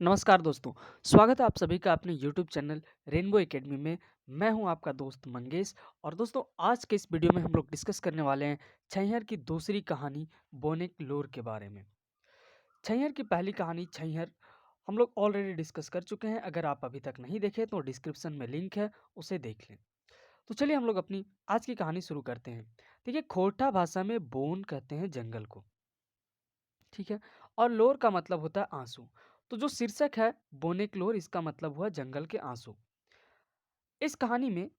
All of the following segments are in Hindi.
नमस्कार दोस्तों, स्वागत है आप सभी का अपने यूट्यूब चैनल रेनबो एकेडमी में। मैं हूं आपका दोस्त मंगेश। और दोस्तों, आज के इस वीडियो में हम लोग डिस्कस करने वाले हैं छैंहर की दूसरी कहानी बोनेक-लोर के बारे में। छैंहर की पहली कहानी छैंहर हम लोग ऑलरेडी डिस्कस कर चुके हैं। अगर आप अभी तक नहीं देखे तो डिस्क्रिप्शन में लिंक है, उसे देख लें। तो चलिए हम लोग अपनी आज की कहानी शुरू करते हैं। देखिए, खोरठा भाषा में बोन कहते हैं जंगल को, ठीक है? और लोर का मतलब होता है आँसू। तो जो शीर्षक है बोनेक-लोर, इसका मतलब हुआ जंगल के आँसू। इस कहानी में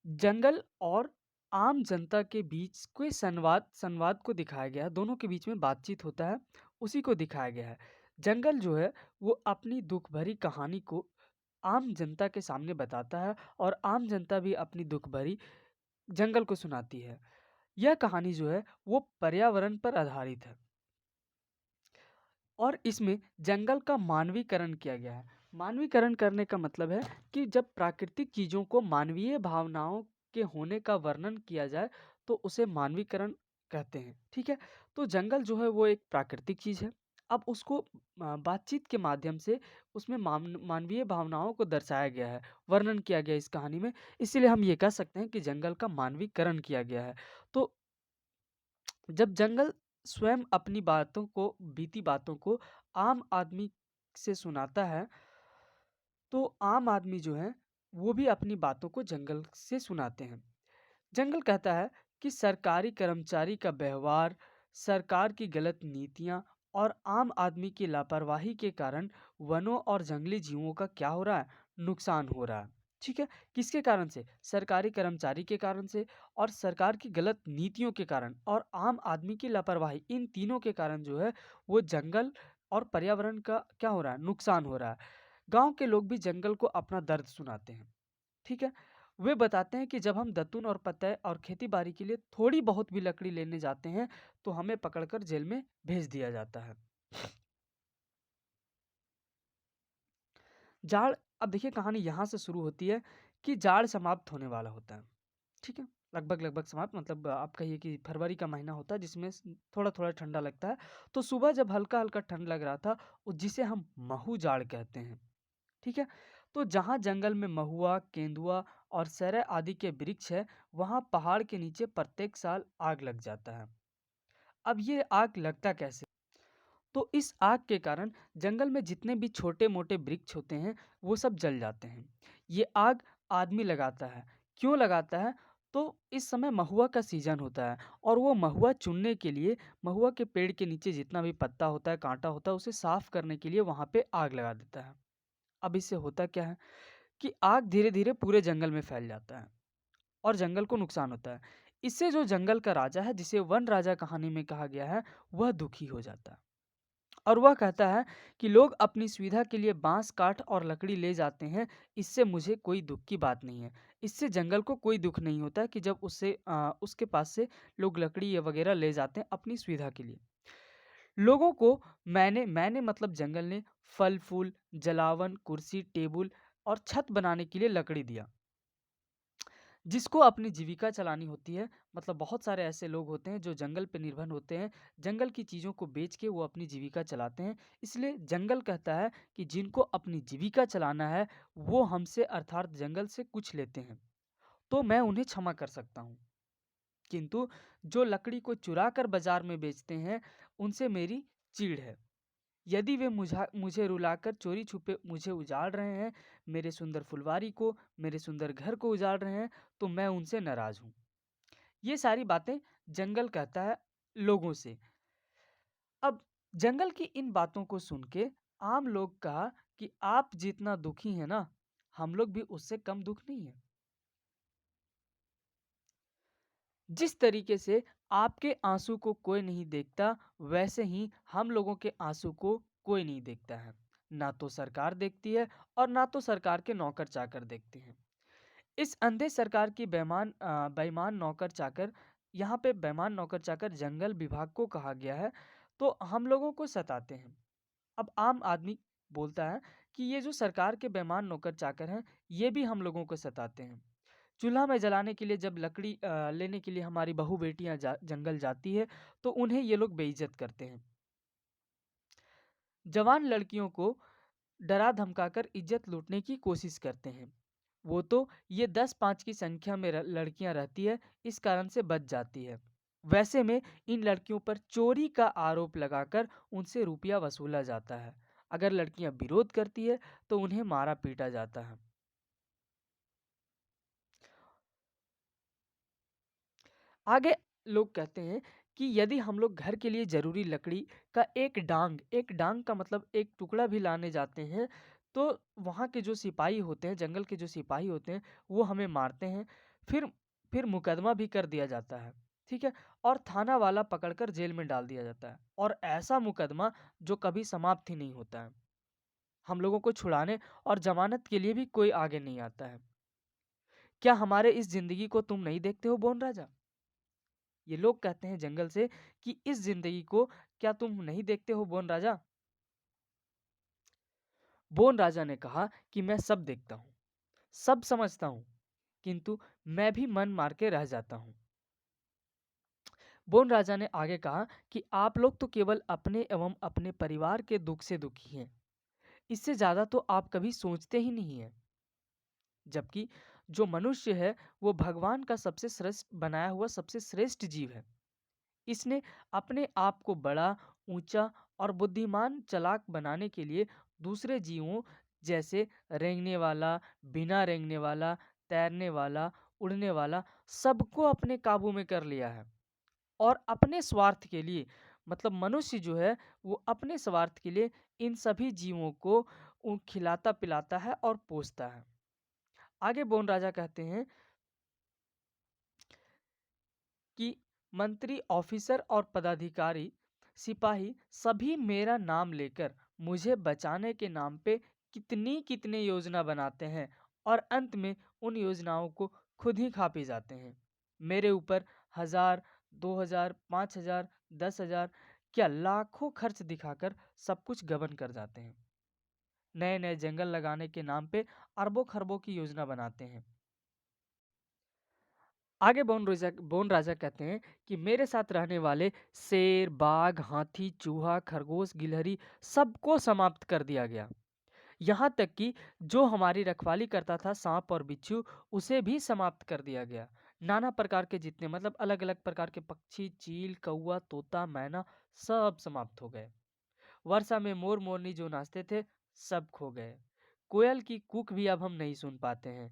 जंगल और आम जनता के बीच कोई संवाद संवाद को दिखाया गया है। दोनों के बीच में बातचीत होता है, उसी को दिखाया गया है। जंगल जो है वो अपनी दुःख भरी कहानी को आम जनता के सामने बताता है और आम जनता भी अपनी दुःख भरी जंगल को सुनाती है। यह कहानी जो है वो पर्यावरण पर आधारित है। और इसमें जंगल का मानवीकरण किया गया है। मानवीकरण करने का मतलब है कि जब प्राकृतिक चीज़ों को मानवीय भावनाओं के होने का वर्णन किया जाए तो उसे मानवीकरण कहते हैं, ठीक है? तो जंगल जो है वो एक प्राकृतिक चीज़ है। अब उसको बातचीत के माध्यम से उसमें मानवीय भावनाओं को दर्शाया गया है, वर्णन किया गया है इस कहानी में। इसीलिए हम ये कह सकते हैं कि जंगल का मानवीकरण किया गया है। तो जब जंगल स्वयं अपनी बीती बातों को आम आदमी से सुनाता है, तो आम आदमी जो है, वो भी अपनी बातों को जंगल से सुनाते हैं। जंगल कहता है कि सरकारी कर्मचारी का व्यवहार, सरकार की गलत नीतियाँ और आम आदमी की लापरवाही के कारण वनों और जंगली जीवों का क्या हो रहा है? नुकसान हो रहा है। ठीक है? किसके कारण से? सरकारी कर्मचारी के कारण से और सरकार की गलत नीतियों के कारण और आम आदमी की लापरवाही, इन तीनों के कारण जो है वो जंगल और पर्यावरण का क्या हो रहा है? नुकसान हो रहा है। गाँव के लोग भी जंगल को अपना दर्द सुनाते हैं। ठीक है? वे बताते हैं कि जब हम दतून और पतय और खेती-बाड़ी के लिए थोड़ी बहुत भी लकड़ी लेने जाते हैं, तो हमें पकड़कर जेल में भेज दिया जाता है। जाड़ अब देखिए, कहानी यहाँ से शुरू होती है कि जाड़ समाप्त होने वाला होता है। ठीक है? लगभग-लगभग समाप्त, मतलब आप कहिए कि फरवरी का महीना होता है जिसमें थोड़ा-थोड़ा ठंडा लगता है। तो सुबह जब हल्का-हल्का ठंड लग रहा था, जिसे हम महू जाड़ कहते हैं। ठीक है? तो जहाँ जंगल में महुआ, केंदुआ और सैरा आदि के वृक्ष है, वहाँ पहाड़ के नीचे प्रत्येक साल आग लग जाता है। अब ये आग लगता कैसे? तो इस आग के कारण जंगल में जितने भी छोटे-मोटे वृक्ष होते हैं, वो सब जल जाते हैं। ये आग आदमी लगाता है। क्यों लगाता है? तो इस समय महुआ का सीज़न होता है और वो महुआ चुनने के लिए महुआ के पेड़ के नीचे जितना भी पत्ता होता है, काँटा होता है, उसे साफ करने के लिए वहाँ पे आग लगा देता है। अब इससे होता क्या है कि आग धीरे-धीरे पूरे जंगल में फैल जाता है और जंगल को नुकसान होता है। इससे जो जंगल का राजा है, जिसे वन राजा कहानी में कहा गया है, वह दुखी हो जाता है और वह कहता है कि लोग अपनी सुविधा के लिए बाँस, काठ और लकड़ी ले जाते हैं, इससे मुझे कोई दुःख की बात नहीं है। इससे जंगल को कोई दुःख नहीं होता कि जब उसके पास से लोग लकड़ी या वगैरह ले जाते हैं अपनी सुविधा के लिए। लोगों को मैंने मतलब जंगल ने फल-फूल, जलावन, कुर्सी, टेबुल और छत बनाने के लिए लकड़ी दिया। जिसको अपनी जीविका चलानी होती है, मतलब बहुत सारे ऐसे लोग होते हैं जो जंगल पे निर्भर होते हैं, जंगल की चीज़ों को बेच के वो अपनी जीविका चलाते हैं। इसलिए जंगल कहता है कि जिनको अपनी जीविका चलाना है, वो हमसे अर्थात जंगल से कुछ लेते हैं, तो मैं उन्हें क्षमा कर सकता हूँ। किंतु जो लकड़ी को चुरा कर बाज़ार में बेचते हैं, उनसे मेरी चिढ़ है। यदि वे मुझे रुलाकर चोरी-छुपे मुझे उजाड़ रहे हैं, मेरे सुंदर फुलवारी को, मेरे सुंदर घर को उजाड़ रहे हैं, तो मैं उनसे नाराज़ हूँ। ये सारी बातें जंगल कहता है लोगों से। अब जंगल की इन बातों को सुन के आम लोग कहा कि आप जितना दुखी हैं ना, हम लोग भी उससे कम दुःख नहीं है। जिस तरीके से आपके आँसू को कोई नहीं देखता, वैसे ही हम लोगों के आँसू को कोई नहीं देखता है। ना तो सरकार देखती है और ना तो सरकार के नौकर-चाकर देखते हैं। इस अंधे सरकार की बेईमान नौकर-चाकर, यहाँ पे बेईमान नौकर-चाकर जंगल विभाग को कहा गया है, तो हम लोगों को सताते हैं। अब आम आदमी बोलता है कि ये जो सरकार के बेईमान नौकर-चाकर हैं, ये भी हम लोगों को सताते हैं। चूल्हा में जलाने के लिए जब लकड़ी लेने के लिए हमारी बहू-बेटियाँ जंगल जाती है, तो उन्हें ये लोग बेइज़्ज़त करते हैं। जवान लड़कियों को डरा धमकाकर इज्जत लूटने की कोशिश करते हैं। वो तो ये 10-5 की संख्या में लड़कियां रहती है, इस कारण से बच जाती है। वैसे में इन लड़कियों पर चोरी का आरोप लगाकर उनसे रुपया वसूला जाता है। अगर लड़कियां विरोध करती है तो उन्हें मारा पीटा जाता है। आगे लोग कहते हैं कि यदि हम लोग घर के लिए ज़रूरी लकड़ी का एक डांग का मतलब एक टुकड़ा भी लाने जाते हैं, तो वहाँ के जो सिपाही होते हैं, जंगल के जो सिपाही होते हैं, वो हमें मारते हैं। फिर फिर मुकदमा भी कर दिया जाता है, ठीक है? और थाना वाला पकड़कर जेल में डाल दिया जाता है और ऐसा मुकदमा जो कभी समाप्त ही नहीं होता है। हम लोगों को छुड़ाने और ज़मानत के लिए भी कोई आगे नहीं आता है। क्या हमारे इस ज़िंदगी को तुम नहीं देखते हो बोन राजा? ये लोग कहते हैं जंगल से कि इस जिंदगी को क्या तुम नहीं देखते हो बोन राजा? बोन राजा ने कहा कि मैं सब देखता हूँ, सब समझता हूँ, किंतु मैं भी मन मार के रह जाता हूँ। बोन राजा ने आगे कहा कि आप लोग तो केवल अपने एवं अपने परिवार के दुख से दुखी हैं। इससे ज्यादा तो आप कभी सोचते ही नहीं हैं। जबकि जो मनुष्य है वो भगवान का सबसे श्रेष्ठ बनाया हुआ सबसे श्रेष्ठ जीव है। इसने अपने आप को बड़ा, ऊंचा और बुद्धिमान चालाक बनाने के लिए दूसरे जीवों जैसे रेंगने वाला, बिना रेंगने वाला, तैरने वाला, उड़ने वाला सबको अपने काबू में कर लिया है। और अपने स्वार्थ के लिए मतलब मनुष्य जो है वो अपने स्वार्थ के लिए इन सभी जीवों को खिलाता पिलाता है और पोसता है। आगे बोन राजा कहते हैं कि मंत्री, ऑफिसर और पदाधिकारी, सिपाही सभी मेरा नाम लेकर मुझे बचाने के नाम पे कितनी कितने योजना बनाते हैं और अंत में उन योजनाओं को खुद ही खा पी जाते हैं। मेरे ऊपर 1000, 2000, 5000, 10,000 क्या लाखों खर्च दिखाकर सब कुछ गबन कर जाते हैं। नए नए जंगल लगाने के नाम पे अरबों खरबों की योजना बनाते हैं। आगे बोन राजा कहते हैं कि मेरे साथ रहने वाले शेर, बाघ, हाथी, चूहा, खरगोश, गिलहरी सबको समाप्त कर दिया गया। यहाँ तक कि जो हमारी रखवाली करता था सांप और बिच्छू, उसे भी समाप्त कर दिया गया। नाना प्रकार के जितने मतलब अलग अलग प्रकार के पक्षी, चील, कौवा, तोता, मैना सब समाप्त हो गए। वर्षा में मोर मोरनी जो नाचते थे सब खो गए। कोयल की कूक भी अब हम नहीं सुन पाते हैं,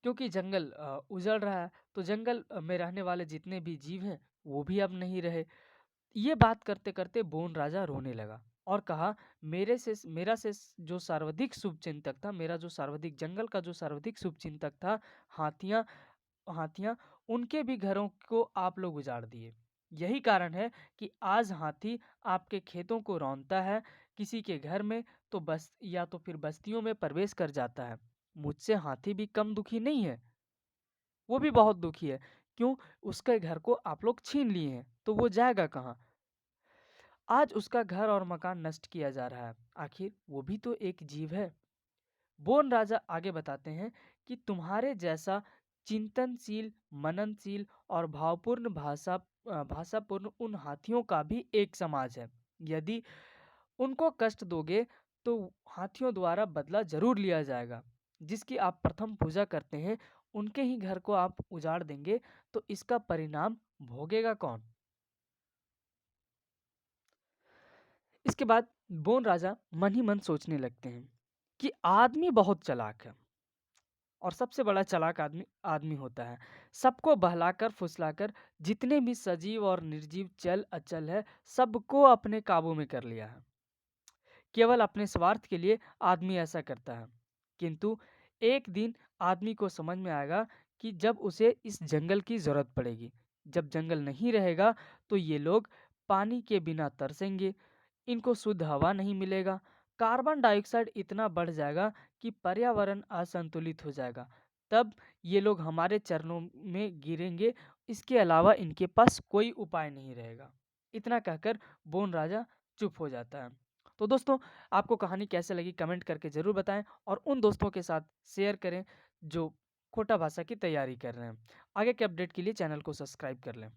क्योंकि जंगल उजड़ रहा है। तो जंगल में रहने वाले जितने भी जीव हैं वो भी अब नहीं रहे। ये बात करते करते बोन राजा रोने लगा और कहा, जो सर्वाधिक शुभचिंतक था, मेरा जो सर्वाधिक जंगल का जो सर्वाधिक शुभचिंतक था, हाथियां हाथियां उनके भी घरों को आप लोग उजाड़ दिए। यही कारण है कि आज हाथी आपके खेतों को रौंदता है, किसी के घर में तो बस या तो फिर बस्तियों में प्रवेश कर जाता है। मुझसे हाथी भी कम दुखी नहीं है, वो भी बहुत दुखी है। क्यों? उसके घर को आप लोग छीन लिए हैं, तो वो जाएगा कहाँ? आज उसका घर और मकान नष्ट किया जा रहा है। आखिर वो भी तो एक जीव है। बोन राजा आगे बताते हैं कि तुम्हारे जैसा चिंतनशील, मननशील और भावपूर्ण भाषापूर्ण उन हाथियों का भी एक समाज है। यदि उनको कष्ट दोगे तो हाथियों द्वारा बदला जरूर लिया जाएगा। जिसकी आप प्रथम पूजा करते हैं उनके ही घर को आप उजाड़ देंगे तो इसका परिणाम भोगेगा कौन? इसके बाद बोन राजा मन ही मन सोचने लगते हैं कि आदमी बहुत चालाक है और सबसे बड़ा चालाक आदमी आदमी होता है। सबको बहलाकर फुसलाकर जितने भी सजीव और निर्जीव चल अचल है सबको अपने काबू में कर लिया है। केवल अपने स्वार्थ के लिए आदमी ऐसा करता है, किंतु एक दिन आदमी को समझ में आएगा कि जब उसे इस जंगल की जरूरत पड़ेगी। जब जंगल नहीं रहेगा तो ये लोग पानी के बिना तरसेंगे, इनको शुद्ध हवा नहीं मिलेगा, कार्बन डाइऑक्साइड इतना बढ़ जाएगा कि पर्यावरण असंतुलित हो जाएगा। तब ये लोग हमारे चरणों में गिरेंगे, इसके अलावा इनके पास कोई उपाय नहीं रहेगा। इतना कहकर बोन राजा चुप हो जाता है। तो दोस्तों, आपको कहानी कैसे लगी कमेंट करके ज़रूर बताएं और उन दोस्तों के साथ शेयर करें जो कोटा भाषा की तैयारी कर रहे हैं। आगे के अपडेट के लिए चैनल को सब्सक्राइब कर लें।